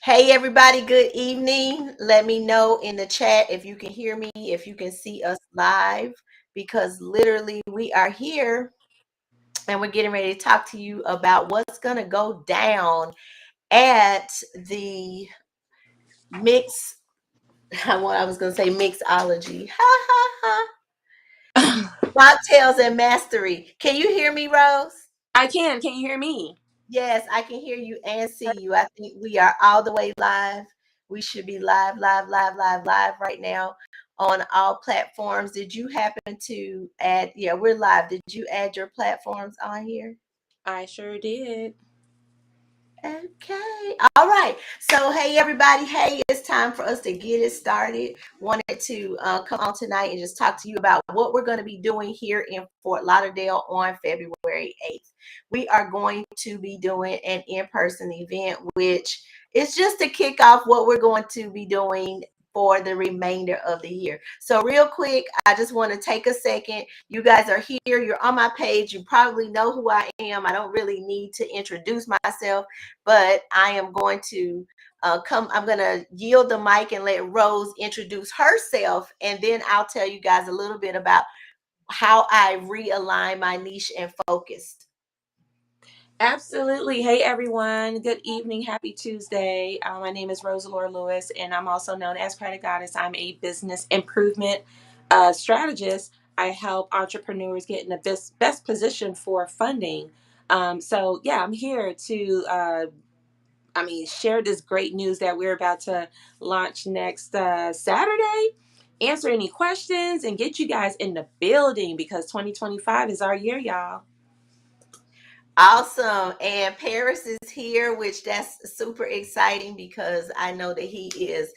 Hey, everybody, good evening. Let me know in the chat if you can hear me, if you can see us live, because literally we are here and we're getting ready to talk to you about what's going to go down at the mix. What I was going to say, mixology. Ha ha ha. Mocktails and mastery. Can you hear me, Rose? I can. Can you hear me? Yes, I can hear you and see you. I think we are all the way live. We should be live right now on all platforms. Did you happen to add? Yeah, we're live. Did you add your platforms on here? I sure did. Okay. All right. So, hey, everybody. Hey, it's time for us to get it started. Wanted to come on tonight and just talk to you about what we're going to be doing here in Fort Lauderdale on February 8th. We are going to be doing an in-person event, which is just to kick off what we're going to be doing for the remainder of the year. So real quick, I just want to take a second. You guys are here. You're on my page. You probably know who I am. I don't really need to introduce myself, but I am going to I'm going to yield the mic and let Rose introduce herself, and then I'll tell you guys a little bit about how I realign my niche and focused. Absolutely. Hey, everyone. Good evening. Happy Tuesday. My name is Rosalora Lewis, and I'm also known as Credit Goddess. I'm a business improvement strategist. I help entrepreneurs get in the best position for funding. Yeah, I'm here to, share this great news that we're about to launch next Saturday. Answer any questions and get you guys in the building because 2025 is our year, y'all. Awesome. And Paris is here, which that's super exciting because I know that he is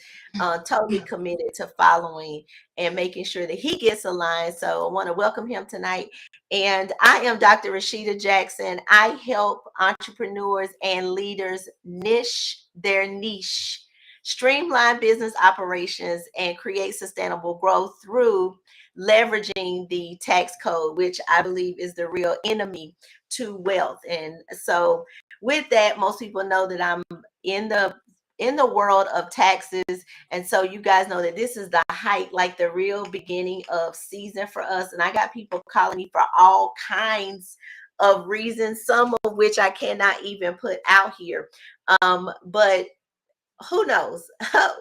totally committed to following and making sure that he gets aligned. So I want to welcome him tonight. And I am Dr. Rashida Jackson. I help entrepreneurs and leaders niche their niche, streamline business operations, and create sustainable growth through leveraging the tax code, which I believe is the real enemy to wealth. And so with that, most people know that I'm in the world of taxes. And so you guys know that this is the height, like the real beginning of season for us. And I got people calling me for all kinds of reasons, some of which I cannot even put out here. But who knows?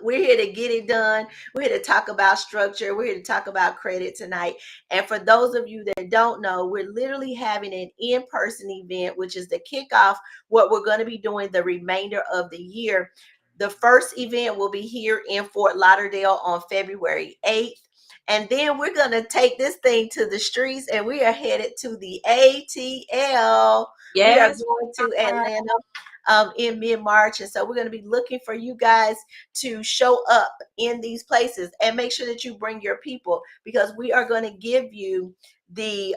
We're here to get it done. We're here to talk about structure. We're here to talk about credit tonight. And for those of you that don't know, we're literally having an in-person event, which is the kickoff, what we're going to be doing the remainder of the year. The first event will be here in Fort Lauderdale on February 8th. And then we're going to take this thing to the streets and we are headed to the ATL. We are Yes. going to Atlanta in mid-March. And so we're going to be looking for you guys to show up in these places and make sure that you bring your people, because we are going to give you the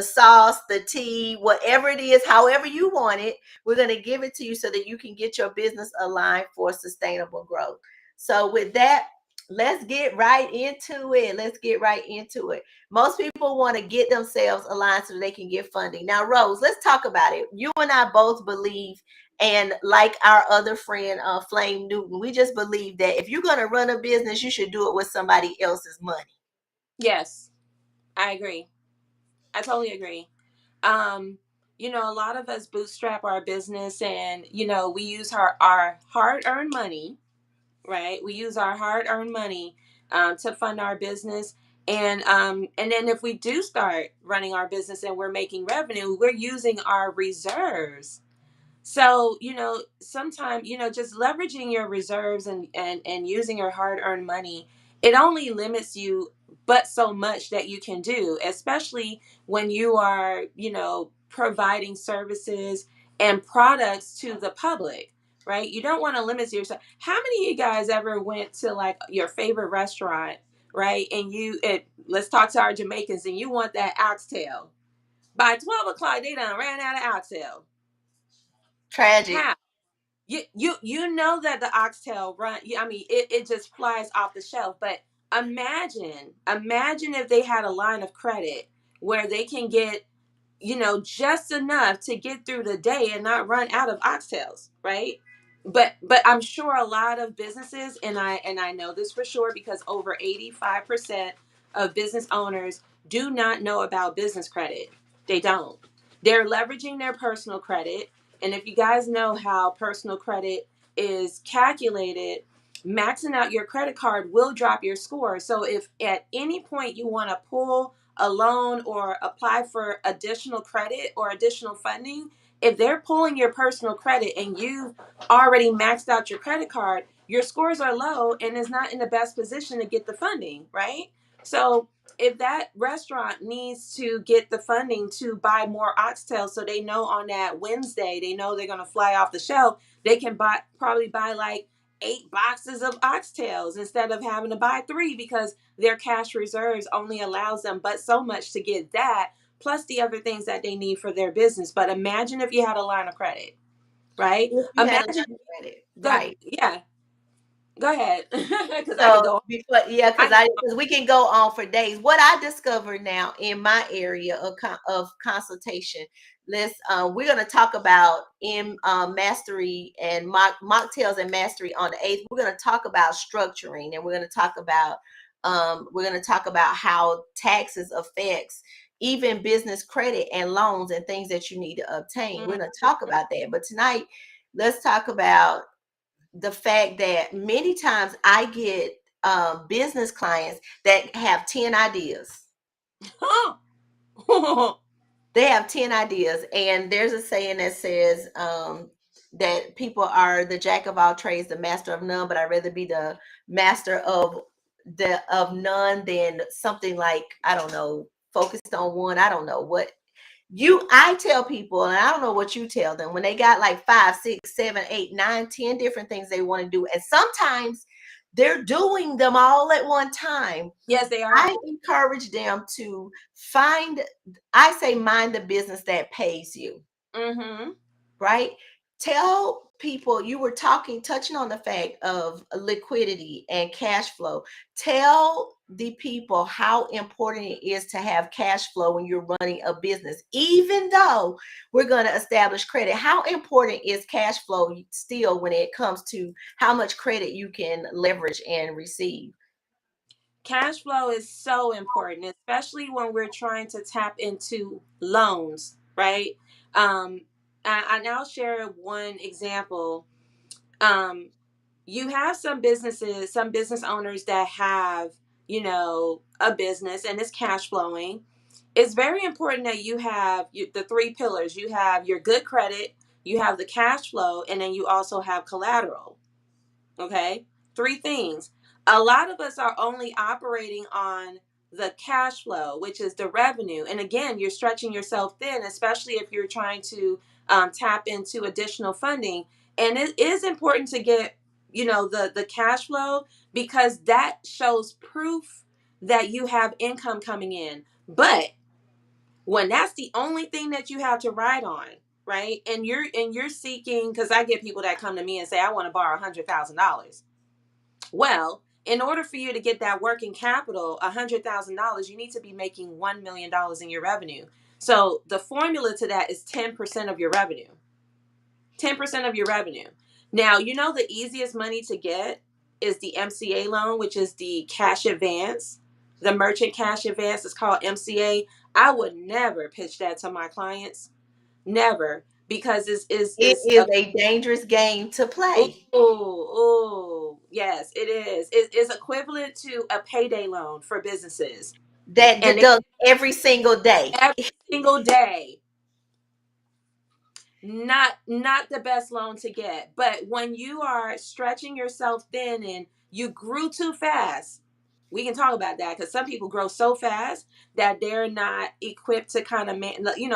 sauce, the tea, whatever it is, however you want it. We're going to give it to you so that you can get your business aligned for sustainable growth. So with that, let's get right into it. Let's get right into it. Most people want to get themselves aligned so they can get funding. Now, Rose, let's talk about it. You and I both believe, and like our other friend, Flame Newton, we just believe that if you're going to run a business, you should do it with somebody else's money. Yes, I agree. I totally agree. Um, a lot of us bootstrap our business and, we use our hard earned money, right? We use our hard earned money to fund our business. And then if we do start running our business and we're making revenue, we're using our reserves. So, sometimes, just leveraging your reserves and using your hard earned money, it only limits you but so much that you can do, especially when you are, providing services and products to the public, right? You don't want to limit yourself. How many of you guys ever went to like your favorite restaurant, right? And let's talk to our Jamaicans, and you want that oxtail. By 12 o'clock, they done ran out of oxtail. Tragic. How? You know that the oxtail run, it just flies off the shelf. But imagine if they had a line of credit where they can get, just enough to get through the day and not run out of oxtails, right? but I'm sure a lot of businesses, and I know this for sure because over 85% of business owners do not know about business credit. They don't. They're leveraging their personal credit, and if you guys know how personal credit is calculated, maxing out your credit card will drop your score. So if at any point you want to pull a loan or apply for additional credit or additional funding, if they're pulling your personal credit and you've already maxed out your credit card, your scores are low and is not in the best position to get the funding, right? So if that restaurant needs to get the funding to buy more oxtails so they know on that Wednesday, they know they're going to fly off the shelf, they can probably buy like 8 boxes of oxtails instead of having to buy 3 because their cash reserves only allows them but so much to get that plus the other things that they need for their business. But imagine if you had a line of credit, right? If you had a line Imagine, of credit, go, right? yeah, go ahead, because I could So go. before, yeah, I because we can go on for days. What I discovered now in my area of consultation, we're gonna talk about in mastery and mocktails and mastery on the 8th. We're gonna talk about structuring, and we're gonna talk about how taxes affects even business credit and loans and things that you need to obtain. We're gonna talk about that. But tonight, let's talk about the fact that many times I get business clients that have 10 ideas. They have 10 ideas. And there's a saying that says that people are the jack of all trades, the master of none, but I'd rather be the master of none than something like, I don't know, focused on one. I don't know what I tell people, and I don't know what you tell them, when they got like 5, 6, 7, 8, 9, 10 different things they want to do, and sometimes they're doing them all at one time. Yes, they are. I encourage them to mind the business that pays you. Mm-hmm. Right? Tell people, you were touching on the fact of liquidity and cash flow. Tell the people how important it is to have cash flow when you're running a business. Even though we're going to establish credit, how important is cash flow still when it comes to how much credit you can leverage and receive? Cash flow is so important, especially when we're trying to tap into loans, right? Um, I now share one example. Um, you have some business owners that have, a business and it's cash flowing. It's very important that you have the 3 pillars. You have your good credit, you have the cash flow, and then you also have collateral. Okay? 3 things. A lot of us are only operating on the cash flow, which is the revenue. And again, you're stretching yourself thin, especially if you're trying to tap into additional funding. And it is important to get, the cash flow because that shows proof that you have income coming in. But when that's the only thing that you have to ride on, right? And you're seeking, because I get people that come to me and say, I want to borrow $100,000. Well, in order for you to get that working capital, $100,000, you need to be making $1 million in your revenue. So the formula to that is 10% of your revenue. 10% of your revenue. Now, the easiest money to get is the MCA loan, which is the cash advance. The merchant cash advance is called MCA. I would never pitch that to my clients. Never. Because It it's is a dangerous game to play. oh, yes, it is. It is equivalent to a payday loan for businesses. That And deduct every single day. every single day, not the best loan to get. But when you are stretching yourself thin and you grew too fast, we can talk about that because some people grow so fast that they're not equipped to kind of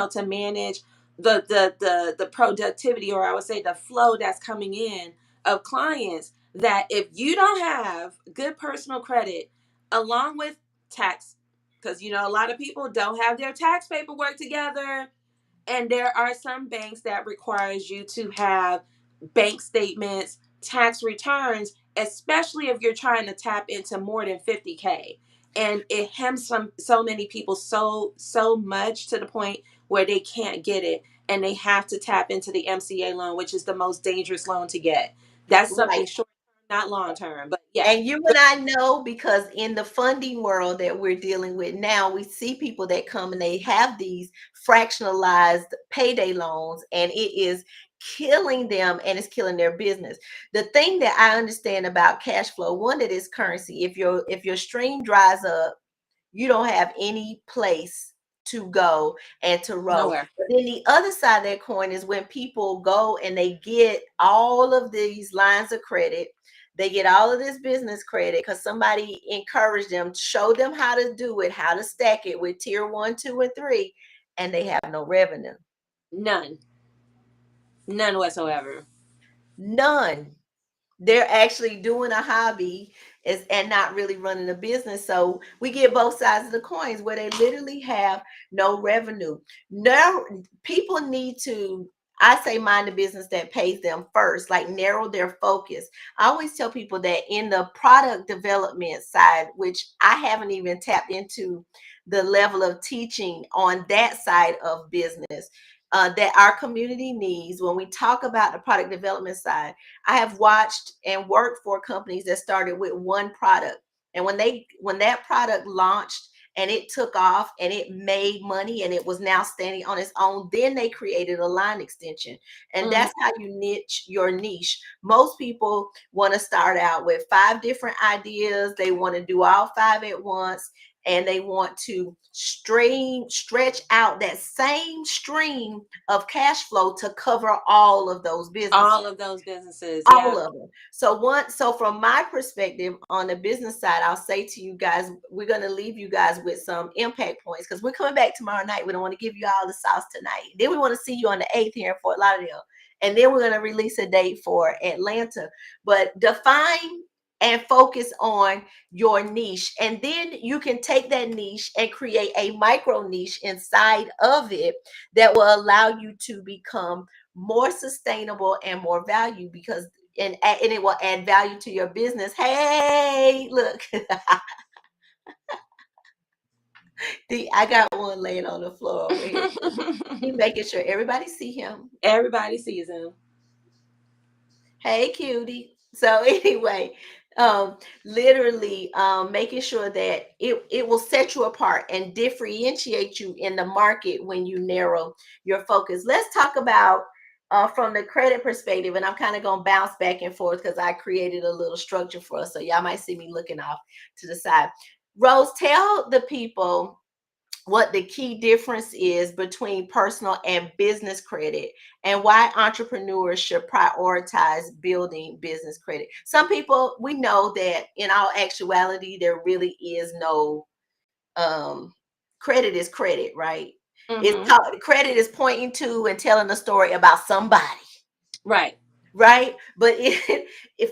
to manage the productivity, or I would say the flow that's coming in of clients. That if you don't have good personal credit along with tax, because a lot of people don't have their tax paperwork together, and there are some banks that requires you to have bank statements, tax returns, especially if you're trying to tap into more than 50K. And it hems so many people so much to the point where they can't get it. and they have to tap into the MCA loan, which is the most dangerous loan to get. That's Right. something short term, not long term. But yeah, And you and I know, because in the funding world that we're dealing with now, we see people that come and they have these fractionalized payday loans, and it is killing them and it's killing their business. The thing that I understand about cash flow, one, that is currency. If your stream dries up, you don't have any place to go and to roll. nowhere. But then the other side of that coin is when people go and they get all of these lines of credit, they get all of this business credit because somebody encouraged them, showed them how to do it, how to stack it with tier 1, 2, and 3, and they have no revenue. None. None whatsoever. None. They're actually doing a hobby and not really running a business. So we get both sides of the coins where they literally have no revenue. No, people need to, I say, mind the business that pays them first, like narrow their focus. I always tell people that in the product development side, which I haven't even tapped into the level of teaching on that side of business, that our community needs. When we talk about the product development side, I have watched and worked for companies that started with one product. And when that product launched and it took off and it made money and it was now standing on its own, then they created a line extension. And Mhm. that's how you niche your niche. Most people want to start out with 5 different ideas. They want to do all 5 at once, and they want to stretch out that same stream of cash flow to cover all of those businesses. All of those businesses, All yeah. of them. So from my perspective on the business side, I'll say to you guys, we're going to leave you guys with some impact points because we're coming back tomorrow night. We don't want to give you all the sauce tonight. Then we want to see you on the 8th here in Fort Lauderdale. And then we're going to release a date for Atlanta. But define and focus on your niche. And then you can take that niche and create a micro niche inside of it that will allow you to become more sustainable and more value, because and it will add value to your business. Hey, look. I got one laying on the floor over here. He's making sure everybody see him. Everybody sees them. Hey, cutie. So anyway, literally making sure that it will set you apart and differentiate you in the market when you narrow your focus. Let's talk about from the credit perspective, and I'm kind of gonna bounce back and forth because I created a little structure for us, so y'all might see me looking off to the side. Rose, tell the people what the key difference is between personal and business credit, and why entrepreneurs should prioritize building business credit. Some people, we know that in all actuality there really is no um credit is credit, right? Hmm. Credit is pointing to and telling a story about somebody, Right. right? But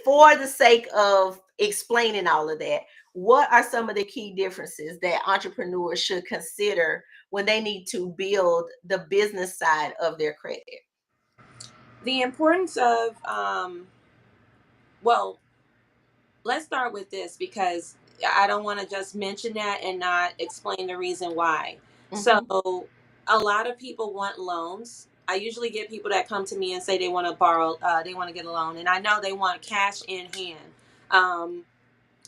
for the sake of explaining all of that, what are some of the key differences that entrepreneurs should consider when they need to build the business side of their credit? The importance of, well, let's start with this because I don't want to just mention that and not explain the reason why. So, Hmm. a lot of people want loans. I usually get people that come to me and say they want to borrow, they want to get a loan, and I know they want cash in hand. Um,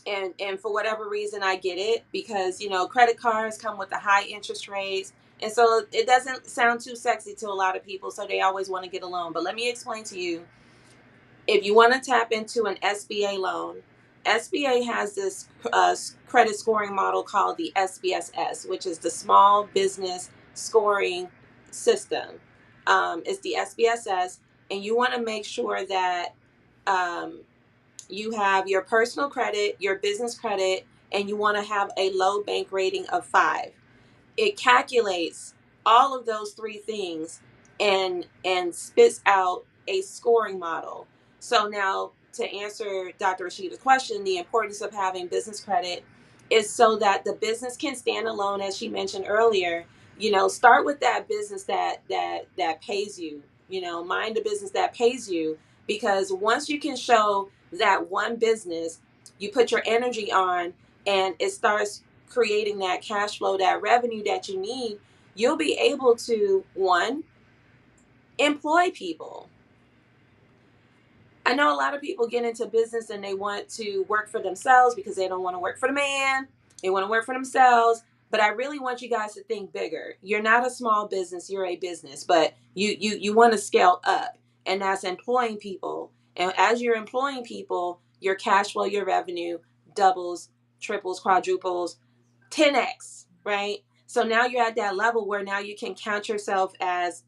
and for whatever reason, I get it because credit cards come with the high interest rates, and so it doesn't sound too sexy to a lot of people. So they always want to get a loan. But let me explain to you, if you want to tap into an SBA loan, SBA has this credit scoring model called the SBSS, which is the Small Business Scoring System. It's the SBSS, and you want to make sure that um, you have your personal credit, your business credit, and you want to have a low bank rating of 5. It calculates all of those three things and spits out a scoring model. So now, to answer Dr. Rashida's question, the importance of having business credit is so that the business can stand alone, as she mentioned earlier. Start with that business that pays you. Mind the business that pays you, because once you can show that one business, you put your energy on, and it starts creating that cash flow, that revenue that you need, you'll be able to, one, Employ people. I know a lot of people get into business and they want to work for themselves because they don't want to work for the man. They want to work for themselves. But I really want you guys to think bigger. You're not a small business, you're a business, but you want to scale up. And that's employing people. And as you're employing people, your cash flow, your revenue doubles, triples, quadruples, 10x, right? So now you're at that level where now you can count yourself as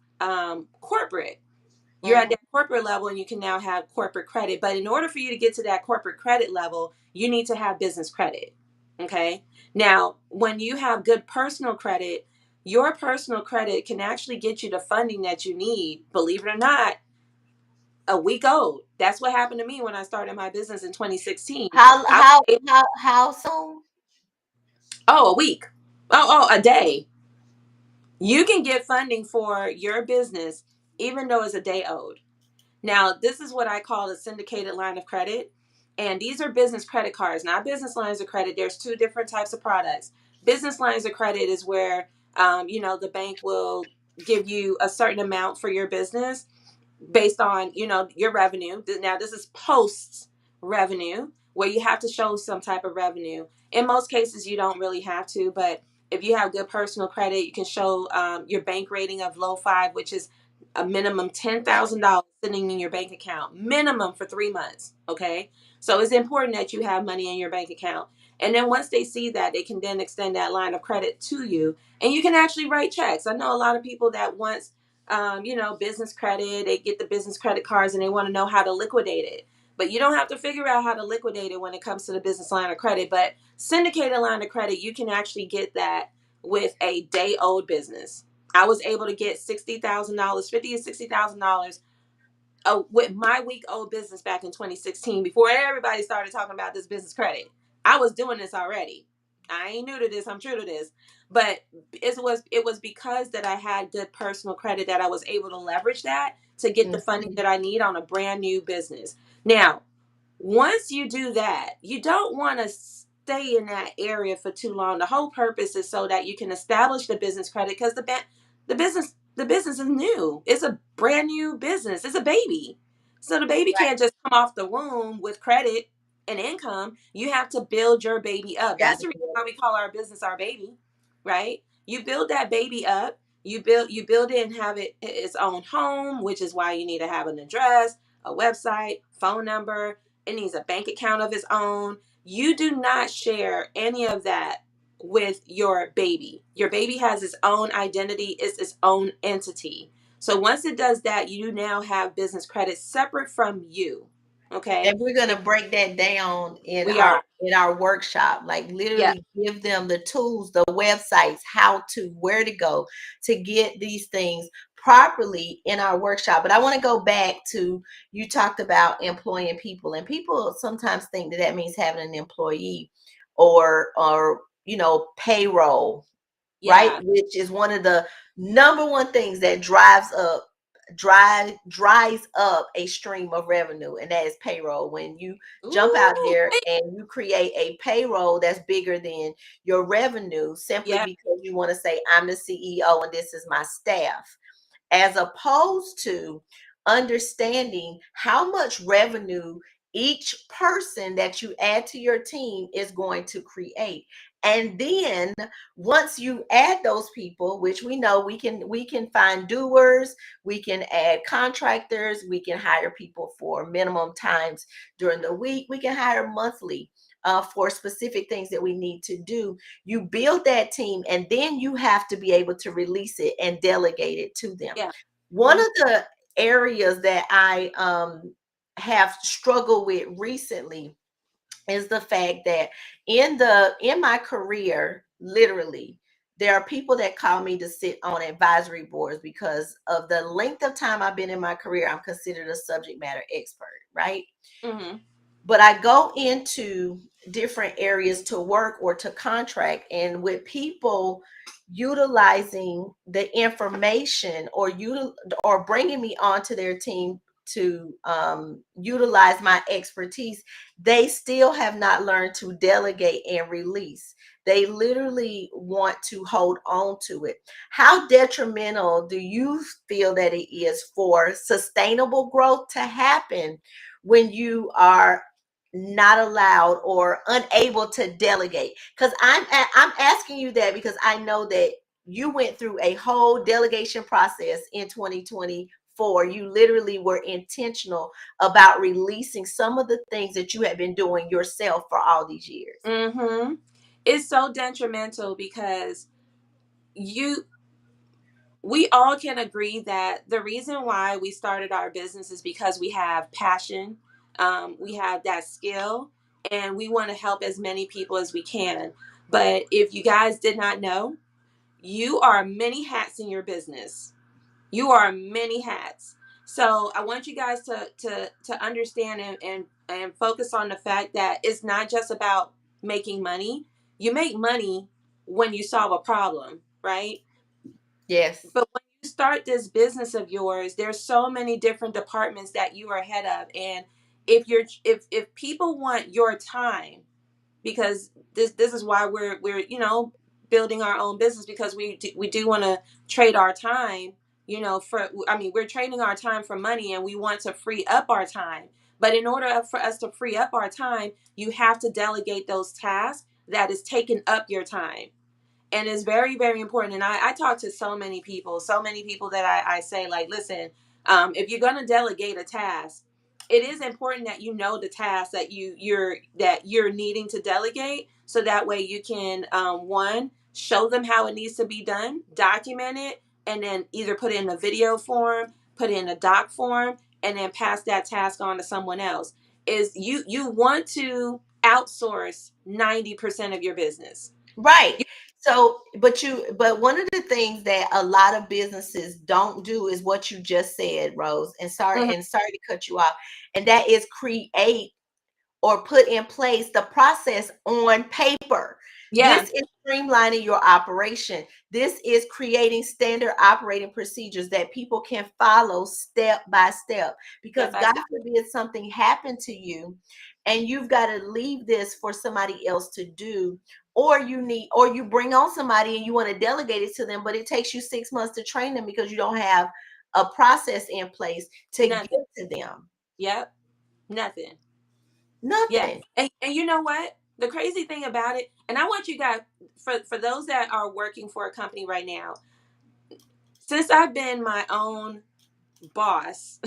corporate. You're at Mhm. that corporate level and you can now have corporate credit. But in order for you to get to that corporate credit level, you need to have business credit. Okay. Now, when you have good personal credit, your personal credit can actually get you the funding that you need, believe it or not, a week old. That's what happened to me when I started my business in 2016. How I, how how soon? a week. A day. You can get funding for your business even though it's a day owed. Now, this is what I call a syndicated line of credit. And these are business credit cards, not business lines of credit. There's two different types of products. Business lines of credit is where, the bank will give you a certain amount for your business based on your revenue. Now this is post revenue where you have to show some type of revenue. In most cases you don't really have to, but if you have good personal credit you can show your bank rating of low 5, which is a minimum $10,000 sitting in your bank account minimum for 3 months. Okay, so it's important that you have money in your bank account, and then once they see that, they can then extend that line of credit to you, and you can actually write checks. I know a lot of people that once business credit. They get the business credit cards and they want to know how to liquidate it. But you don't have to figure out how to liquidate it when it comes to the business line of credit. But syndicated line of credit, you can actually get that with a day old business. I was able to get $60,000, $50,000 to $60,000 with my week old business back in 2016 before everybody started talking about this business credit. I was doing this already. I ain't new to this. I'm true to this. But it was because that I had good personal credit that I was able to leverage that to get the funding Mhm. that I need on a brand new business. Now, once you do that, you don't want to stay in that area for too long. The whole purpose is so that you can establish the business credit because the business is new. It's a brand new business. It's a baby. So the baby Right. can't just come off the womb with credit and income. You have to build your baby up. Got That's to the reason be. why we call our business our baby, right? You build that baby up. You build it and have it its own home, which is why you need to have an address, a website, phone number. It needs a bank account of its own. You do not share any of that with your baby. Your baby has its own identity, it's its own entity. So once it does that, you now have business credit separate from you. Okay? And we're gonna break that down We are. in our workshop. Like Yeah. literally give them the tools, the websites, how to, where to go to get these things properly in our workshop. But I want to go back to, you talked about employing people, and people sometimes think that that means having an employee or payroll, right? Yeah. Which is one of the number one things that dries up a stream of revenue, and that is payroll. When you jump out Ooh. there and you create a payroll that's bigger than your revenue simply Yeah. because you want to say, I'm the CEO and this is my staff, as opposed to understanding how much revenue each person that you add to your team is going to create. And then once you add those people, which we know we can find doers, we can add contractors, we can hire people for minimum times during the week, we can hire monthly for specific things that we need to do. You build that team and then you have to be able to release it and delegate it to them. Yeah. One Mhm. of the areas that I have struggled with recently is the fact that in my career, literally, there are people that call me to sit on advisory boards because of the length of time I've been in my career. I'm considered a subject matter expert, right? Mhm. But I go into different areas to work or to contract, and with people utilizing the information or bringing me onto their team to utilize my expertise, they still have not learned to delegate and release. They literally want to hold on to it. How detrimental do you feel that it is for sustainable growth to happen when you are not allowed or unable to delegate? Because I'm asking you that because I know that you went through a whole delegation process in 2024. You literally were intentional about releasing some of the things that you have been doing yourself for all these years. Mm-hmm. It's so detrimental because we all can agree that the reason why we started our business is because we have passion, we have that skill, and we want to help as many people as we can. But if you guys did not know, you are many hats in your business. You are many hats. So I want you guys to understand and focus on the fact that it's not just about making money. You make money when you solve a problem, right? Yes. But when you start this business of yours, there's so many different departments that you are head of. And if people want your time, because this is why we're building our own business, because we do want to trade our time, for, I mean, we're trading our time for money, and we want to free up our time. But in order for us to free up our time, you have to delegate those tasks that is taking up your time. And it's very, very important. And I talk to so many people that I say, like, listen, if you're going to delegate a task, it is important that you know the task that you're needing to delegate, so that way you can, one, show them how it needs to be done, document it, and then either put it in a video form, put it in a doc form, and then pass that task on to someone else. Is you want to outsource 90% of your business. Right. So, but one of the things that a lot of businesses don't do is what you just said, Rose, Mhm. and sorry to cut you off, and that is create or put in place the process on paper. Yeah, This is streamlining your operation. This is creating standard operating procedures that people can follow step by step. step Because by God step. forbid something happened to you and you've got to leave this for somebody else to do, or you bring on somebody and you want to delegate it to them, but it takes you 6 months to train them because you don't have a process in place to give Nothing. to them. Yep. Nothing. Yeah. Nothing. And you know what? The crazy thing about it, and I want you guys, for those that are working for a company right now, since I've been my own boss,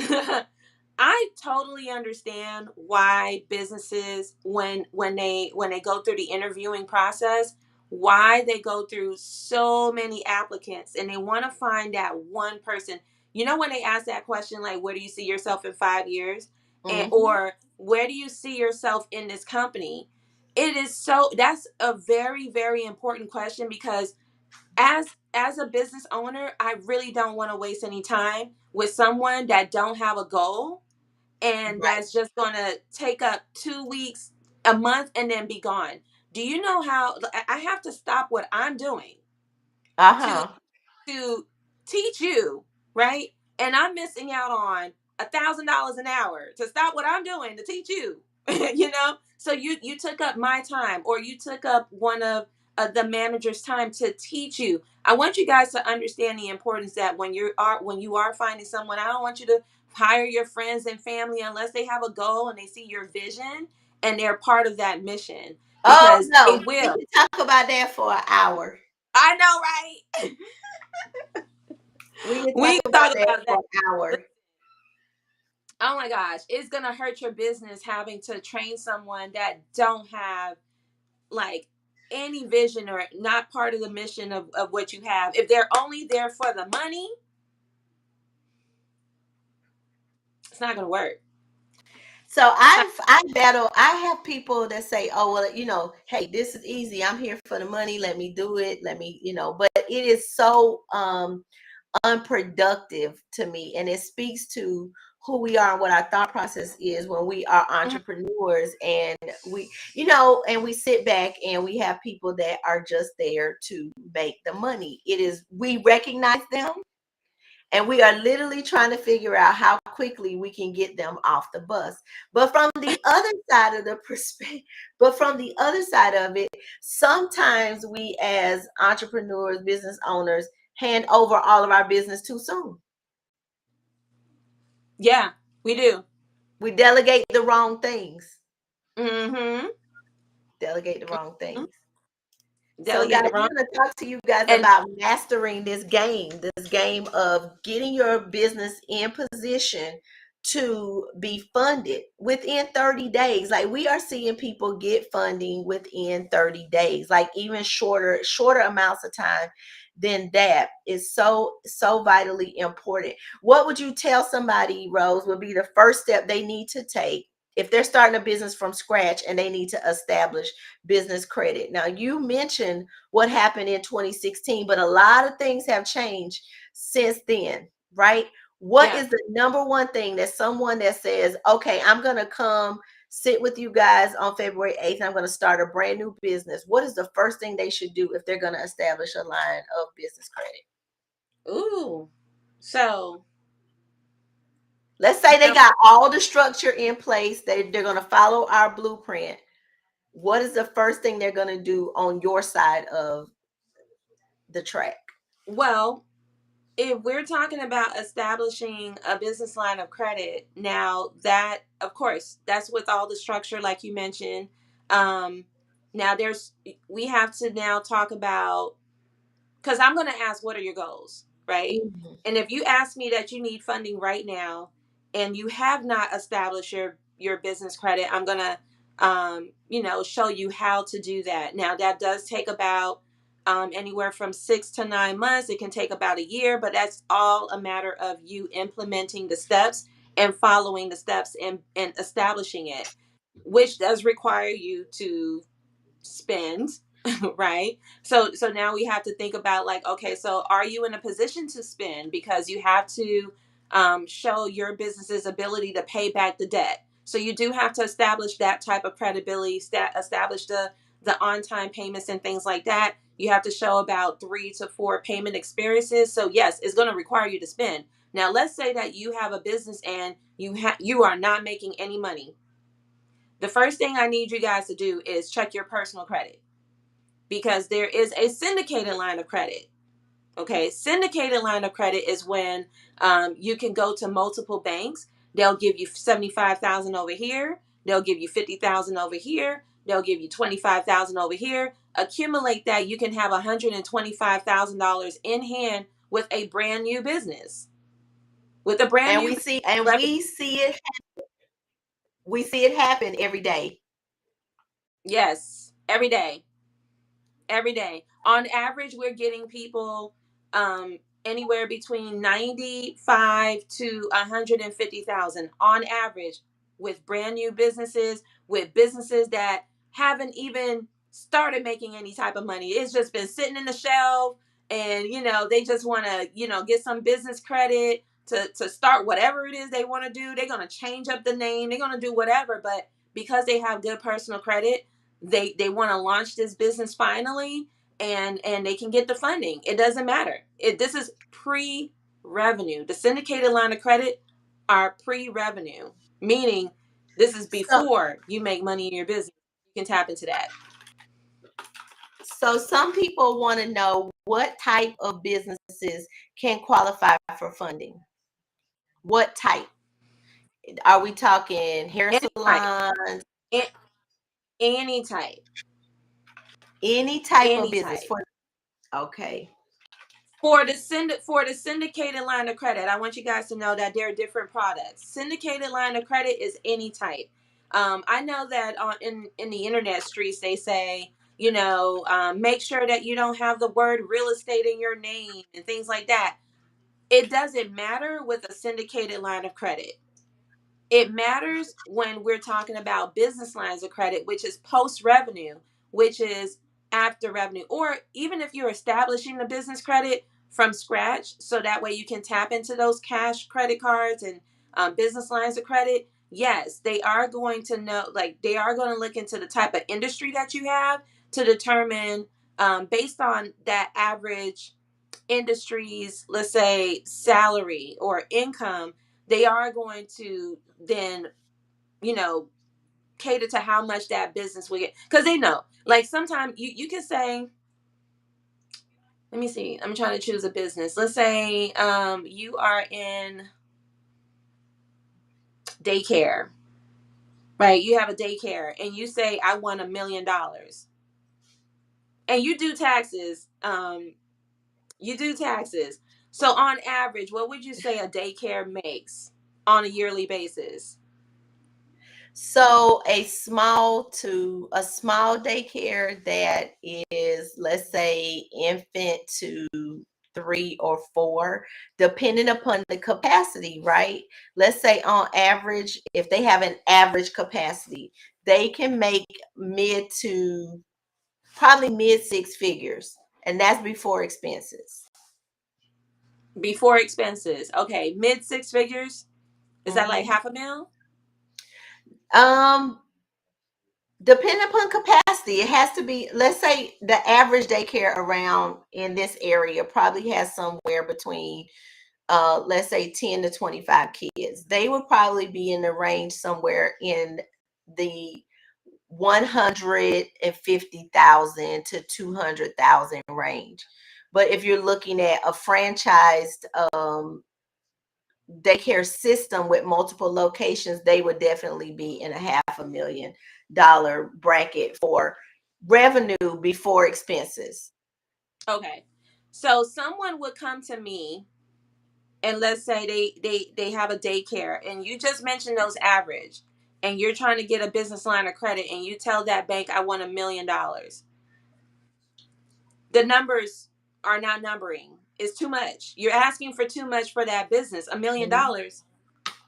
I totally understand why businesses, when they go through the interviewing process, why they go through so many applicants, and they want to find that one person. When they ask that question, like, where do you see yourself in 5 years? And Mhm. or where do you see yourself in this company? That's a very, very important question, because as a business owner, I really don't want to waste any time with someone that don't have a goal, and Right. that's just going to take up 2 weeks, a month, and then be gone. Do you know how I have to stop what I'm doing to Uh-huh. to teach you, right? And I'm missing out on $1,000 an hour to stop what I'm doing to teach you. So you took up my time, or you took up one of the manager's time to teach you. I want you guys to understand the importance that when you are finding someone, I don't want you to hire your friends and family unless they have a goal and they see your vision and they're part of that mission, Oh because no, they we will. can talk about that for an hour. I know, right? We can talk We can about talk that about for that. an hour. Oh my gosh, it's gonna hurt your business having to train someone that don't have, like, any vision, or not part of the mission of what you have. If they're only there for the money, it's not gonna work. So It's not- I have people that say, oh, well, hey, this is easy. I'm here for the money. Let me do it. But it is so unproductive to me. And it speaks to who we are and what our thought process is when we are Mhm. entrepreneurs, and and we sit back and we have people that are just there to make the money. We recognize them And we are literally trying to figure out how quickly we can get them off the bus. But from the other side of the perspective, but from the other side of it, sometimes we as entrepreneurs, business owners, hand over all of our business too soon. Yeah, we do. We delegate the wrong things. Mm-hmm. Delegate the wrong things. So, Delegate guys, the wrong. we're going to talk to you guys And about mastering this game of getting your business in position to be funded within 30 days. Like, we are seeing people get funding within 30 days, like even shorter amounts of time than that is so vitally important. What would you tell somebody, Rose, would be the first step they need to take if they're starting a business from scratch and they need to establish business credit? Now, you mentioned what happened in 2016, but a lot of things have changed since then, right? What yeah. is the number one thing that someone that says, okay, I'm going to come sit with you guys on February 8th, I'm going to start a brand new business? What is the first thing they should do if they're going to establish a line of business credit? Ooh. So, Let's say you they know, got all the structure in place, they're going to follow our blueprint. What is the first thing they're going to do on your side of the track? well, if we're talking about establishing a business line of credit, now that, of course, that's with all the structure, like you mentioned. Um, now we have to now talk about, because I'm going to ask, what are your goals, right? Mhm. And if you ask me that you need funding right now, and you have not established your business credit, I'm going to, show you how to do that. Now that does take about anywhere from 6 to 9 months. It can take about a year, but that's all a matter of you implementing the steps and following the steps and establishing it, which does require you to spend. Right. So now we have to think about, like, okay, so are you in a position to spend, because you have to show your business's ability to pay back the debt. So you do have to establish that type of credibility, establish the on-time payments and things like that. You have to show about 3 to 4 payment experiences. So yes, it's going to require you to spend. Now let's say that you have a business and you are not making any money. The first thing I need you guys to do is check your personal credit, because there is a syndicated line of credit. Okay, syndicated line of credit is when you can go to multiple banks. They'll give you 75,000 over here. They'll give you 50,000 over here. They'll give you 25,000 over here. Accumulate that, you can have $125,000 in hand with a brand new business, with a brand And new we business. see and we see it happen every day. Yes, every day. Every day. On average, we're getting people anywhere between 95 to 150,000 on average, with brand new businesses, with businesses that haven't even started making any type of money. It's just been sitting in the shelf, and they just want to get some business credit to start whatever it is they want to do. They're going to change up the name. They're going to do whatever, but because they have good personal credit, they want to launch this business finally, and they can get the funding. It doesn't matter. This is pre-revenue. The syndicated line of credit are pre-revenue, meaning this is So before you make money in your business. You can tap into that. so some people want to know what type of businesses can qualify for funding. What type? Are we talking hair Any type. salons? A- Any type. Any type of Any business type. for okay. For the syndicated line of credit, I want you guys to know that there are different products. Syndicated line of credit is any type. I know that in the internet streets they say, make sure that you don't have the word real estate in your name and things like that. It doesn't matter with a syndicated line of credit. It matters when we're talking about business lines of credit, which is post revenue, which is after revenue, or even if you're establishing the business credit from scratch, so that way you can tap into those cash credit cards and business lines of credit. Yes, they are going to know, like, they are going to look into the type of industry that you have to determine, based on that average industries, let's say salary or income, they are going to then, you know, cater to how much that business will get. Because they know, like sometimes you can say, let me see, I'm trying to choose a business. Let's say you are in daycare, right? You have a daycare and you say, I want $1 million. And you do taxes. You do taxes. So on average, what would you say a daycare makes on a yearly basis? So a small daycare that is, let's say, infant to 3 or 4, depending upon the capacity, right? Let's say on average, if they have an average capacity, they can make mid to probably mid 6 figures, and that's before expenses. Before expenses. Okay, mid six figures. Is that like Mhm. half a mil? Um, Depending upon capacity, it has to be, let's say the average daycare around in this area probably has somewhere between let's say 10 to 25 kids. They would probably be in the range somewhere in the 150,000 to 200,000 range. But if you're looking at a franchised daycare system with multiple locations, they would definitely be in a $500,000 bracket for revenue before expenses. Okay. So someone would come to me and let's say they have a daycare and you just mentioned those average and you're trying to get a business line of credit and you tell that bank I want $1 million. The numbers are not numbering. It's too much. You're asking for too much for that business. $1 million,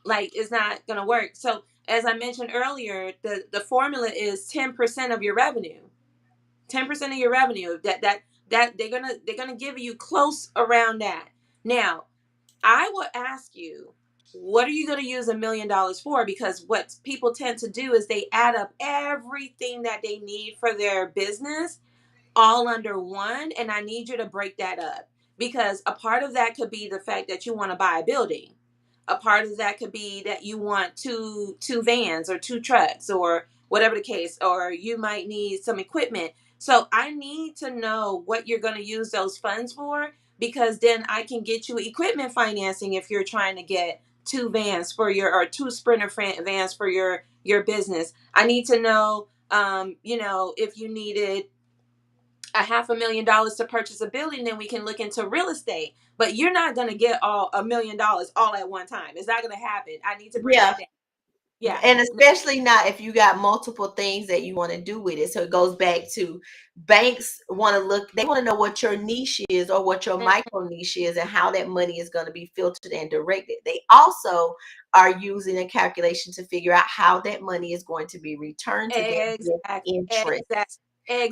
like, is not gonna work. So as I mentioned earlier, the formula is 10% of your revenue. 10% of your revenue. That they're gonna give you close around that. Now, I will ask you, what are you going to use $1 million for? Because what people tend to do is they add up everything that they need for their business all under one. And I need you to break that up because a part of that could be the fact that you want to buy a building. A part of that could be that you want two vans or two trucks or whatever the case, or you might need some equipment. So I need to know what you're going to use those funds for because then I can get you equipment financing if you're trying to get two vans for your or two vans for your business. I need to know if you needed $500,000 to purchase a building, then we can look into real estate. But you're not going to get all $1 million all at one time. It's not going to happen. I need to break Yeah, that down. Yeah. and especially not if you got multiple things that you want to do with it. So it goes back to banks want to look, they want to know what your niche is or what your Mm, micro niche is and how that money is going to be filtered and directed. They also are using a calculation to figure out how that money is going to be returned to them with exactly. interest.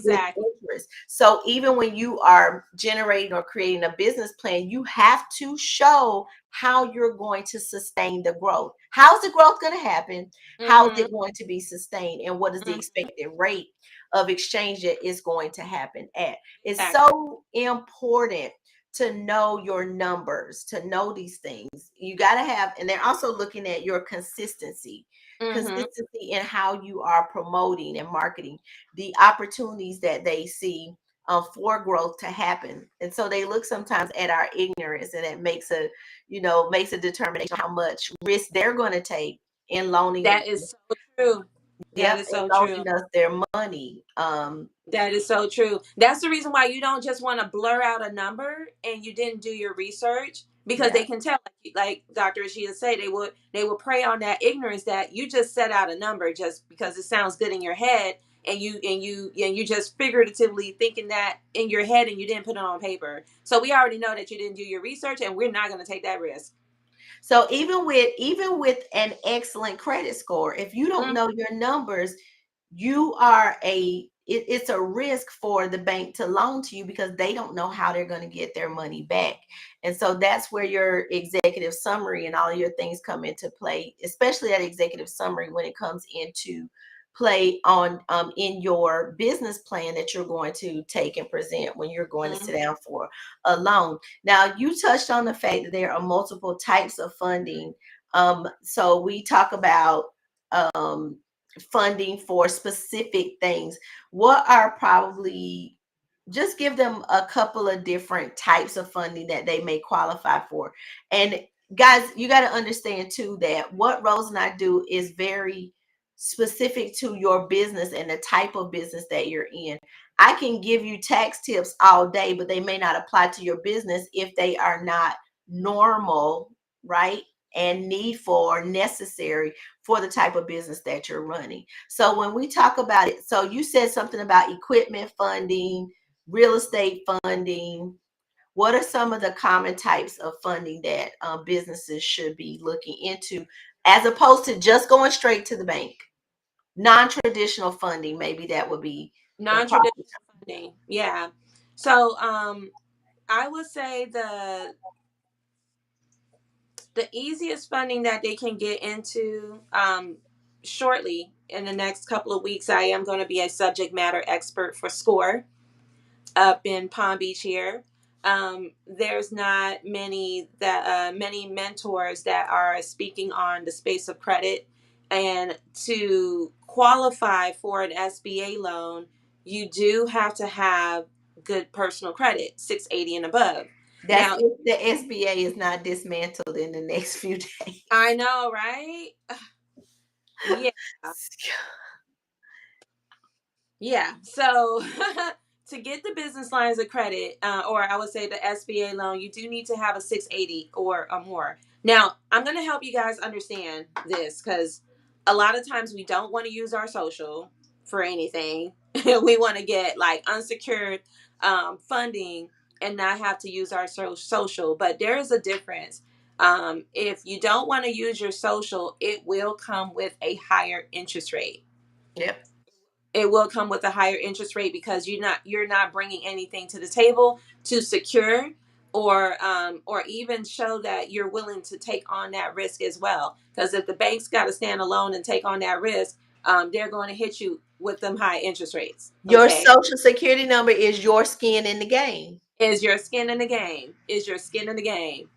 With Exactly. interest. So even when you are generating or creating a business plan, you have to show how you're going to sustain the growth. How's the growth going to happen? How is Mm-hmm. it going to be sustained? And what is the Mm-hmm. expected rate of exchange that is going to happen at? It's Exactly. so important to know your numbers, to know these things. You got to have, and they're also looking at your Mm-hmm. consistency in how you are promoting and marketing the opportunities that they see for growth to happen. And so they look sometimes at our ignorance, and it makes a determination how much risk they're going to take in loaning, That is so true. That yep, is in so true. loaning us their money. That is so true. That's the reason why you don't just want to blur out a number and you didn't do your research because Yeah. they can tell, like Dr. Rashida say, they would prey on that ignorance that you just set out a number just because it sounds good in your head and you just figuratively thinking that in your head and you didn't put it on paper. So we already know that you didn't do your research and we're not going to take that risk. So even with an excellent credit score, if you don't Mm, know your numbers, you are it's a risk for the bank to loan to you because they don't know how they're going to get their money back. And so that's where your executive summary and all of your things come into play, especially that executive summary when it comes into play on in your business plan that you're going to take and present when you're going to sit down for a loan. Now, you touched on the fact that there are multiple types of funding. So we talk about um, funding for specific things. What are probably, just give them a couple of different types of funding that they may qualify for. And guys, you got to understand too that what Rose and I do is very specific to your business and the type of business that you're in. I can give you tax tips all day, but they may not apply to your business if they are not normal, right? And needful or necessary for the type of business that you're running. So when we talk about it, so you said something about equipment funding, real estate funding. What are some of the common types of funding that businesses should be looking into, as opposed to just going straight to the bank? Non-traditional funding, maybe that would be the proper. Non-traditional funding. Yeah. So I would say the easiest funding that they can get into shortly in the next couple of weeks. I am going to be a subject matter expert for SCORE up in Palm Beach here. There's not many mentors that are speaking on the space of credit, and to qualify for an SBA loan, you do have to have good personal credit, 680 and above. That's Now, if the SBA is not dismantled in the next few days. I know, right? Yeah. Yeah. So to get the business lines of credit, or I would say the SBA loan, you do need to have a 680 or more. Now, I'm going to help you guys understand this because a lot of times we don't want to use our social for anything. We want to get like unsecured funding and not have to use our social. But there is a difference. If you don't want to use your social, it will come with a higher interest rate. Yep. It will come with a higher interest rate because you're not bringing anything to the table to secure or even show that you're willing to take on that risk as well. Because if the bank's got to stand alone and take on that risk, they're going to hit you with them high interest rates. Your Okay, social security number is your skin in the game. is your skin in the game? Is your skin in the game?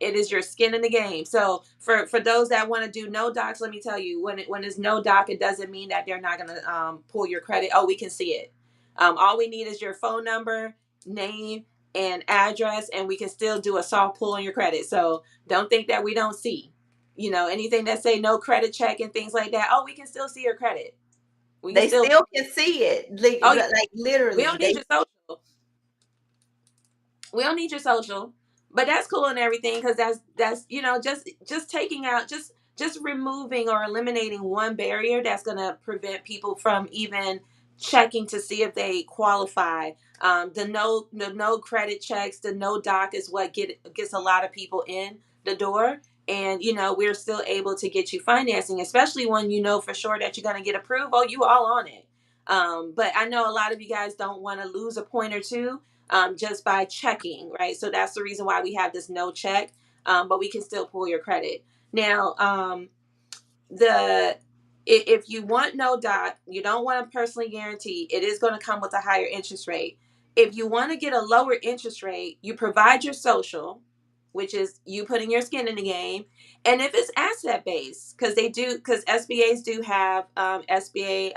It is your skin in the game. So for those that want to do no docs, let me tell you, when it's no doc, it doesn't mean that they're not going to pull your credit. Oh, we can see it. All we need is your phone number, name, and address, and we can still do a soft pull on your credit. So don't think that we don't see. Anything that say no credit check and things like that. Oh, we can still see your credit. We can They still. still can see it. Oh, yeah. Like We literally. don't need your social. We don't need your social, but that's cool and everything because that's just taking out just removing or eliminating one barrier that's going to prevent people from even checking to see if they qualify. The no credit checks, the no doc is what gets a lot of people in the door. And we're still able to get you financing, especially when you know for sure that you're going to get approved. Oh, you all on it. But I know a lot of you guys don't want to lose a point or two just by checking, right? So that's the reason why we have this no check, but we can still pull your credit. Now, the if you want no doc, you don't want to personally guarantee, it is going to come with a higher interest rate. If you want to get a lower interest rate, you provide your social, which is you putting your skin in the game. And if it's asset based, because SBAs do have SBA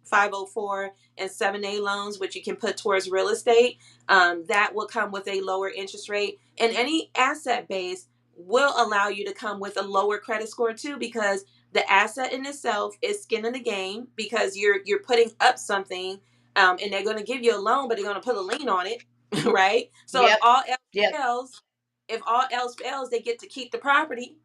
504 and 7A loans, which you can put towards real estate, that will come with a lower interest rate. And any asset base will allow you to come with a lower credit score too, because the asset in itself is skin in the game because you're putting up something, and they're going to give you a loan, but they're going to put a lien on it, right? So if Yep. all else Yep. fails, they get to keep the property,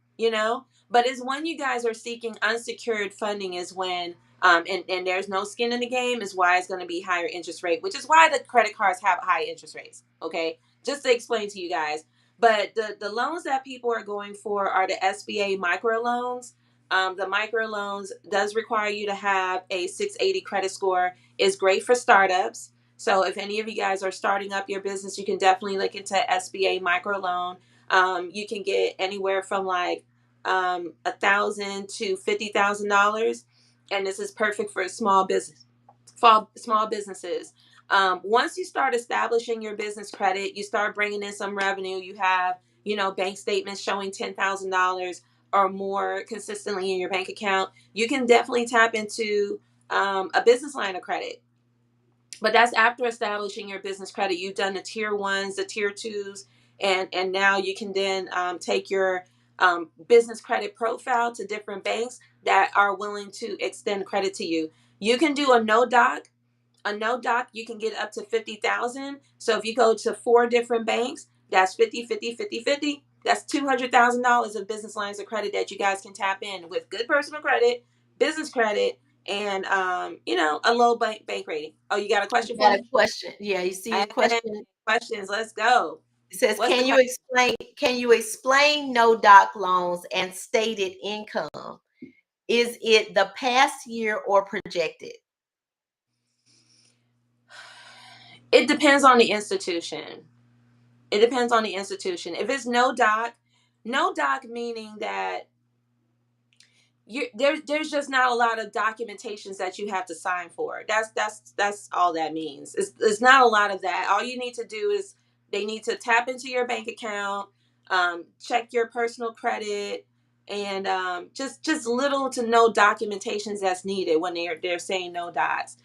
But it's when you guys are seeking unsecured funding is when, and there's no skin in the game, is why it's going to be higher interest rate, which is why the credit cards have high interest rates. Okay, just to explain to you guys. But the loans that people are going for are the SBA microloans. The microloans does require you to have a 680 credit score. Is great for startups. So if any of you guys are starting up your business, you can definitely look into SBA microloan. You can get anywhere from like $1,000 to $50,000. and this is perfect for small businesses. Once you start establishing your business credit, you start bringing in some revenue. You have, bank statements showing $10,000 or more consistently in your bank account. You can definitely tap into a business line of credit. But that's after establishing your business credit. You've done the tier ones, the tier twos, and now you can then take your business credit profile to different banks that are willing to extend credit to you. You can do a no doc. You can get up to 50,000. So if you go to 4 different banks, that's 50, 50, 50, 50. That's $200,000 of business lines of credit that you guys can tap in with good personal credit, business credit, and a low bank rating. Oh, you got a question for Got a me? question. Yeah, you see your Hey, question. questions. Let's go. It says, What's the can you question? explain no doc loans and stated income? Is it the past year or projected? It depends on the institution. It depends on the institution. If it's no doc meaning that there's just not a lot of documentations that you have to sign for. That's all that means. It's not a lot of that. All you need to do is they need to tap into your bank account, check your personal credit, and just little to no documentations that's needed when they're saying no docs.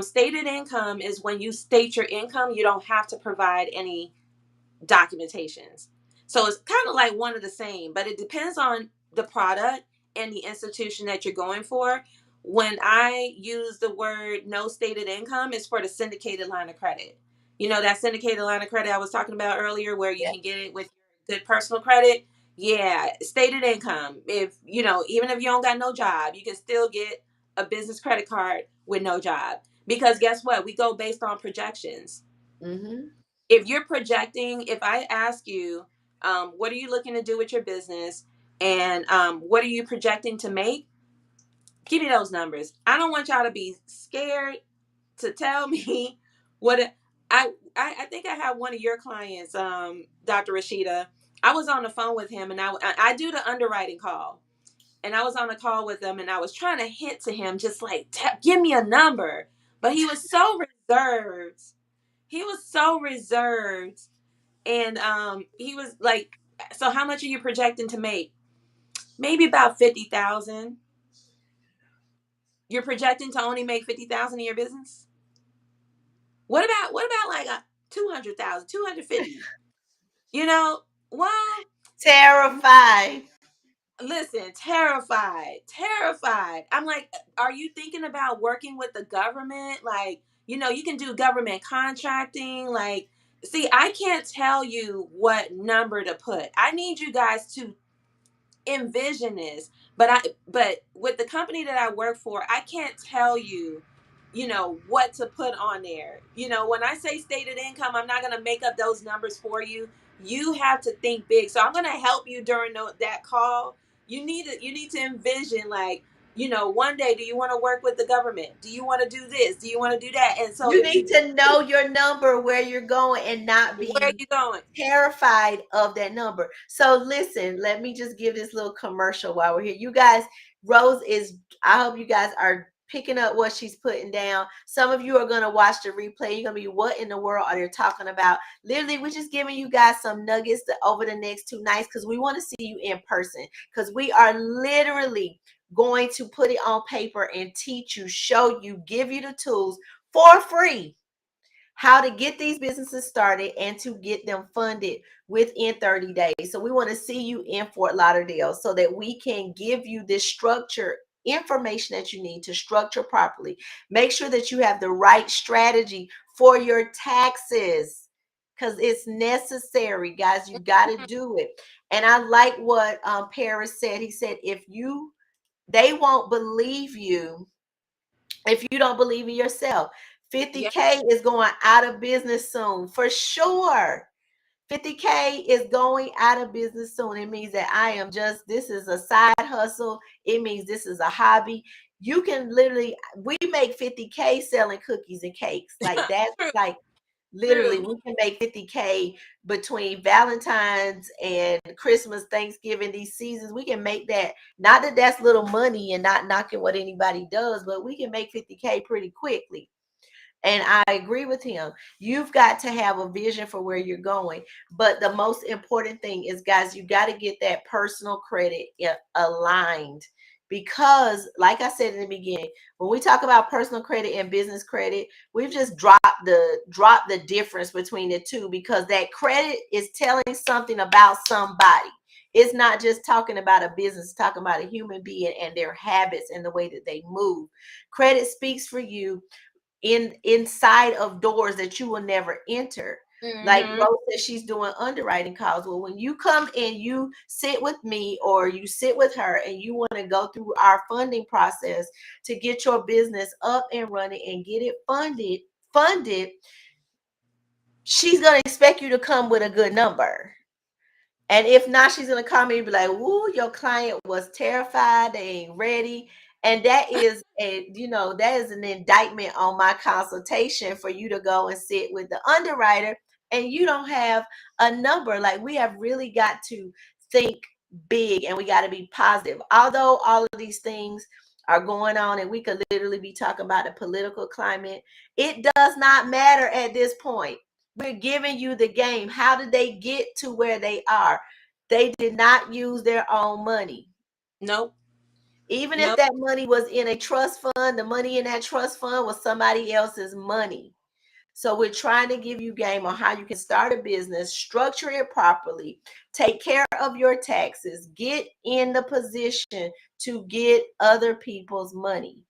Stated income is when you state your income, you don't have to provide any documentations. So it's kind of like one of the same, but it depends on the product and the institution that you're going for. When I use the word no stated income, it's for the syndicated line of credit. You know, that syndicated line of credit I was talking about earlier, where you Yeah. can get it with good personal credit. Yeah, stated income. If, even if you don't got no job, you can still get a business credit card with no job. Because guess what? We go based on projections. Mm-hmm. If you're projecting, if I ask you, what are you looking to do with your business, and what are you projecting to make, give me those numbers. I don't want y'all to be scared to tell me what I think I have one of your clients, Dr. Rashida. I was on the phone with him, and I do the underwriting call, and I was on a call with him, and I was trying to hint to him, just like, give me a number, but he was so reserved. He was so reserved. And he was like, so how much are you projecting to make? Maybe about 50,000. You're projecting to only make 50,000 in your business? What about like a 200,000, 250? You know, well, Terrified. listen, terrified. I'm like, are you thinking about working with the government? Like, you can do government contracting. Like, see, I can't tell you what number to put. I need you guys to envision this, but with the company that I work for, I can't tell you, what to put on there. When I say stated income, I'm not going to make up those numbers for you. You have to think big. So I'm going to help you during that call. You need to envision, like, one day, do you want to work with the government? Do you want to do this? Do you want to do that? And so You if need you, to know your number, where you're going, and not where are be you going? terrified of that number. So listen, let me just give this little commercial while we're here. You guys, Rose is, I hope you guys are picking up what she's putting down. Some of you are going to watch the replay. You're going to be, what in the world are they talking about? Literally, we're just giving you guys some nuggets over the next 2 nights, because we want to see you in person, because we are literally going to put it on paper and teach you, show you, give you the tools for free, how to get these businesses started and to get them funded within 30 days. So we want to see you in Fort Lauderdale so that we can give you this structure information that you need to structure properly. Make sure that you have the right strategy for your taxes, because it's necessary, guys. You got to do it. And I like what Paris said. He said, they won't believe you if you don't believe in yourself. Yeah. 50K is going out of business soon, for sure. 50K is going out of business soon. It means that this is a side hustle. It means this is a hobby. You can literally, we make 50K selling cookies and cakes. Like, that's True. like, Literally, True. we can make 50K between Valentine's and Christmas, Thanksgiving, these seasons. We can make that. Not that that's little money and not knocking what anybody does, but we can make 50K pretty quickly. And I agree with him. You've got to have a vision for where you're going. But the most important thing is, guys, you got to get that personal credit aligned. Because, like I said in the beginning, when we talk about personal credit and business credit, we've just dropped the difference between the two, because that credit is telling something about somebody. It's not just talking about a business, it's talking about a human being and their habits and the way that they move. Credit speaks for you inside of doors that you will never enter. Like Mm-hmm. Rose says, she's doing underwriting calls. Well, when you come and you sit with me or you sit with her and you want to go through our funding process to get your business up and running and get it funded, she's going to expect you to come with a good number. And if not, she's gonna call me and be like, "Woo, your client was terrified. They ain't ready." And that is that is an indictment on my consultation for you to go and sit with the underwriter and you don't have a number. Like, we have really got to think big and we got to be positive. Although all of these things are going on and we could literally be talking about the political climate, it does not matter at this point. We're giving you the game. How did they get to where they are? They did not use their own money. Nope. Even if Nope. that money was in a trust fund, the money in that trust fund was somebody else's money. So we're trying to give you game on how you can start a business, structure it properly, take care of your taxes, get in the position to get other people's money.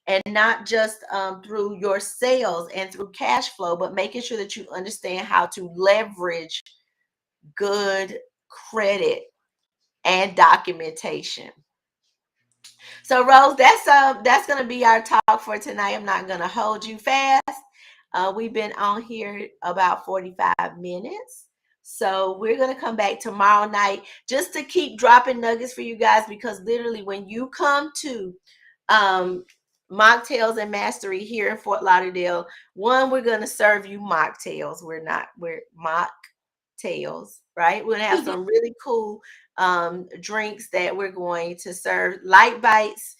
And not just through your sales and through cash flow, but making sure that you understand how to leverage good credit and documentation. So Rose, that's gonna be our talk for tonight. I'm not gonna hold you fast. We've been on here about 45 minutes. So we're gonna come back tomorrow night just to keep dropping nuggets for you guys, because literally when you come to um Mocktails and Mastery here in Fort Lauderdale, one, we're gonna serve you mocktails. We're mocktails, right? We're gonna have some really cool drinks that we're going to serve. Light bites.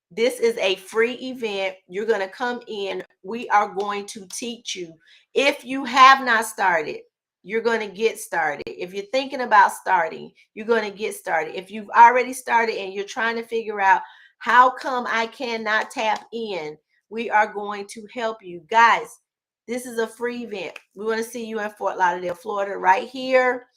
This is a free event. You're going to come in. We are going to teach you. If you have not started, you're going to get started. If you're thinking about starting, you're going to get started. If you've already started and you're trying to figure out how come I cannot tap in, we are going to help you. Guys, this is a free event. We want to see you in Fort Lauderdale, Florida, right here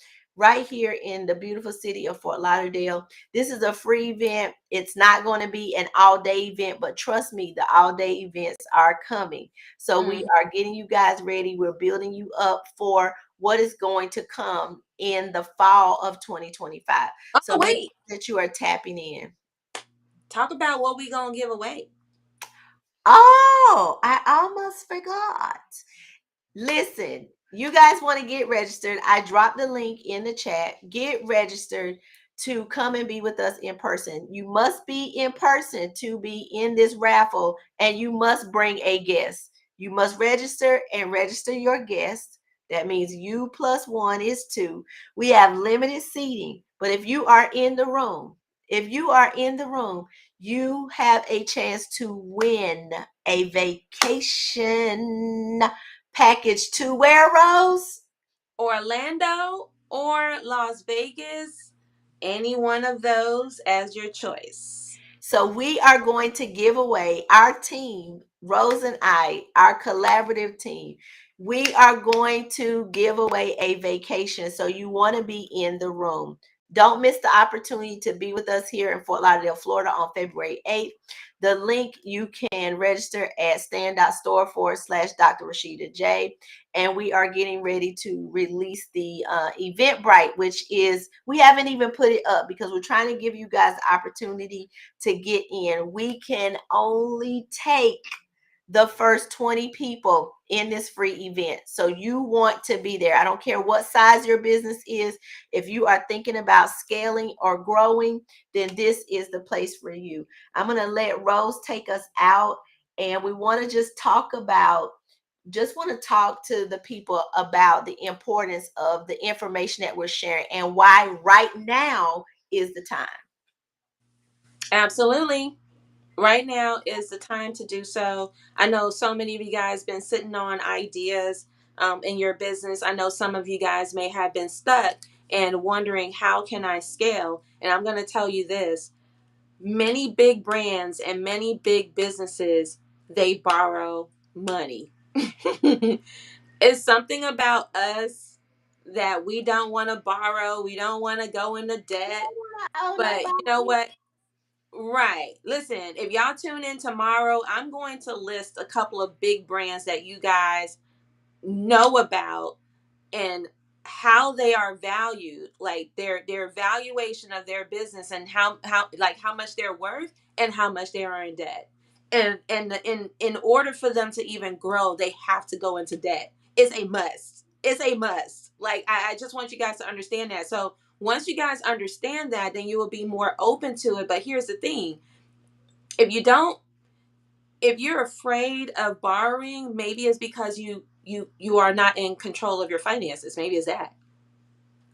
in the beautiful city of Fort Lauderdale. This is a free event. It's not going to be an all day event, but trust me, the all day events are coming. So we Mm. are getting you guys ready. We're building you up for what is going to come in the fall of 2025. So Oh make wait, sure that you are tapping in. talk about what we gonna give away. Oh, I almost forgot. Listen, you guys want to get registered. I dropped the link in the chat. Get registered to come and be with us in person. You must be in person to be in this raffle, and you must bring a guest. You must register and register your guest. That means you plus one is two. We have limited seating, but if you are in the room, you have a chance to win a vacation package to where, Rose? Orlando or Las Vegas, any one of those as your choice. So we are going to give away our team, Rose and I, our collaborative team. We are going to give away a vacation. So you want to be in the room. Don't miss the opportunity to be with us here in Fort Lauderdale, Florida on February 8th. The link you can register at stand.store/Dr. Rashida J. And we are getting ready to release the Eventbrite, which is, we haven't even put it up because we're trying to give you guys the opportunity to get in. We can only take the first 20 people in this free event. So you want to be there. I don't care what size your business is. If you are thinking about scaling or growing, then this is the place for you. I'm going to let Rose take us out, and we want to just talk about just want to talk to the people about the importance of the information that we're sharing and why right now is the time. Absolutely. Right now is the time to do so. I know so many of you guys been sitting on ideas in your business. I know some of you guys may have been stuck and wondering, how can I scale? And I'm going to tell you this: many big brands and many big businesses, they borrow money. It's something about us that we don't want to borrow. We don't want to go into debt. Oh, But you know nobody. what? Right. Listen, if y'all tune in tomorrow, I'm going to list a couple of big brands that you guys know about and how they are valued, like their valuation of their business, and how like how much they're worth and how much they are in debt. And in order for them to even grow, they have to go into debt. It's a must. It's a must. Like I just want you guys to understand that. So once you guys understand that, then you will be more open to it. But here's the thing: if you don't, if you're afraid of borrowing, maybe it's because you are not in control of your finances. Maybe it's that.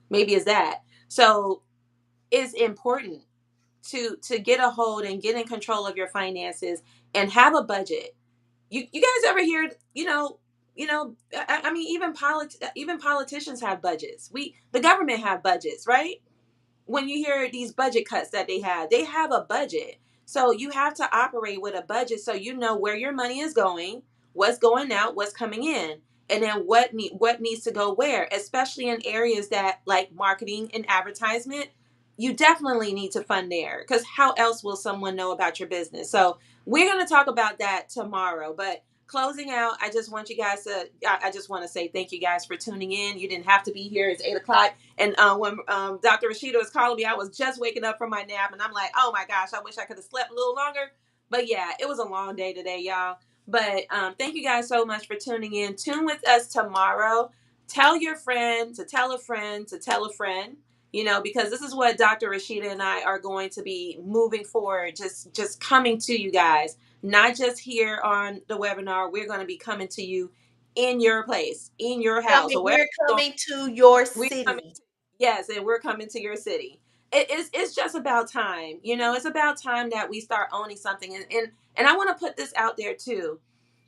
Maybe it's that. So it's important to get a hold and get in control of your finances and have a budget. You guys ever hear, I mean, even politicians have budgets. The government have budgets, right? When you hear these budget cuts that they have a budget. So you have to operate with a budget so you know where your money is going, what's going out, what's coming in, and then what needs to go where, especially in areas that like marketing and advertisement. You definitely need to fund there, because how else will someone know about your business? So we're going to talk about that tomorrow. But closing out, I just want you guys to, I just want to say thank you guys for tuning in. You didn't have to be here. It's 8 o'clock. And when Dr. Rashida was calling me, I was just waking up from my nap, and I'm like, oh my gosh, I wish I could have slept a little longer. But yeah, it was a long day today, y'all. But thank you guys so much for tuning in. Tune with us tomorrow. Tell your friend to tell a friend to tell a friend. Because this is what Dr. Rashida and I are going to be moving forward, just coming to you guys, not just here on the webinar. We're going to be coming to you in your place, in your house, or wherever We're you're going. coming to your We're coming city. to, yes, and we're coming to your city. It's just about time. It's about time that we start owning something. And I want to put this out there too.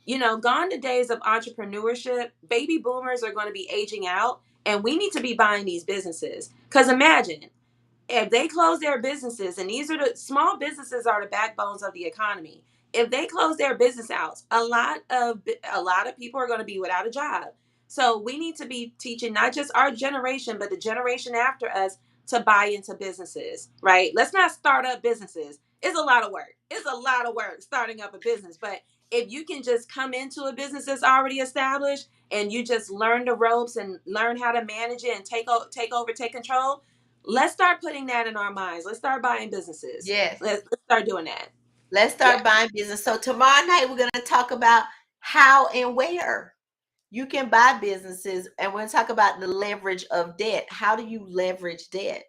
Gone the days of entrepreneurship. Baby boomers are going to be aging out, and we need to be buying these businesses. Because imagine if they close their businesses, and these are the small businesses are the backbones of the economy. If they close their business out, a lot of people are going to be without a job. So we need to be teaching not just our generation, but the generation after us, to buy into businesses, right? Let's not start up businesses. It's a lot of work. It's a lot of work starting up a business. But if you can just come into a business that's already established, and you just learn the ropes and learn how to manage it and take control. Let's start putting that in our minds. Let's start buying businesses. Yes. Let's start doing that. Let's Yeah. start buying business. So tomorrow night we're going to talk about how and where you can buy businesses, and we're going to talk about the leverage of debt. How do you leverage debt?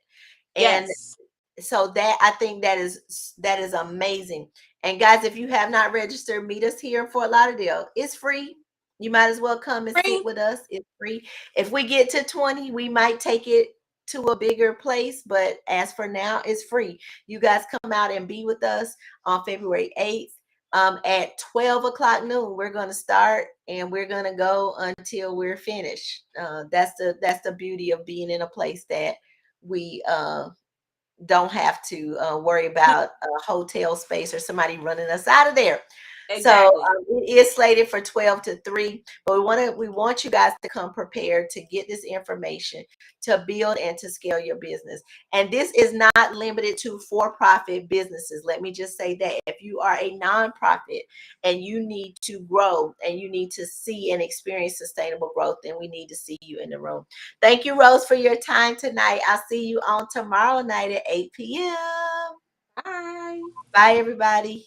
And Yes. so that, I think that is amazing. And guys, if you have not registered, meet us here in Fort Lauderdale. It's free. You might as well come and sit Free. with us. It's free. If we get to 20, we might take it to a bigger place, but as for now, it's free. You guys come out and be with us on February 8th. At 12 o'clock noon, we're going to start, and we're going to go until we're finished. That's the beauty of being in a place that we don't have to worry about a hotel space or somebody running us out of there. So Exactly. it is slated for 12 to 3, but we want you guys to come prepared to get this information, to build and to scale your business. And this is not limited to for-profit businesses. Let me just say that if you are a nonprofit and you need to grow and you need to see and experience sustainable growth, then we need to see you in the room. Thank you, Rose, for your time tonight. I'll see you on tomorrow night at 8 p.m. Bye. Bye, everybody.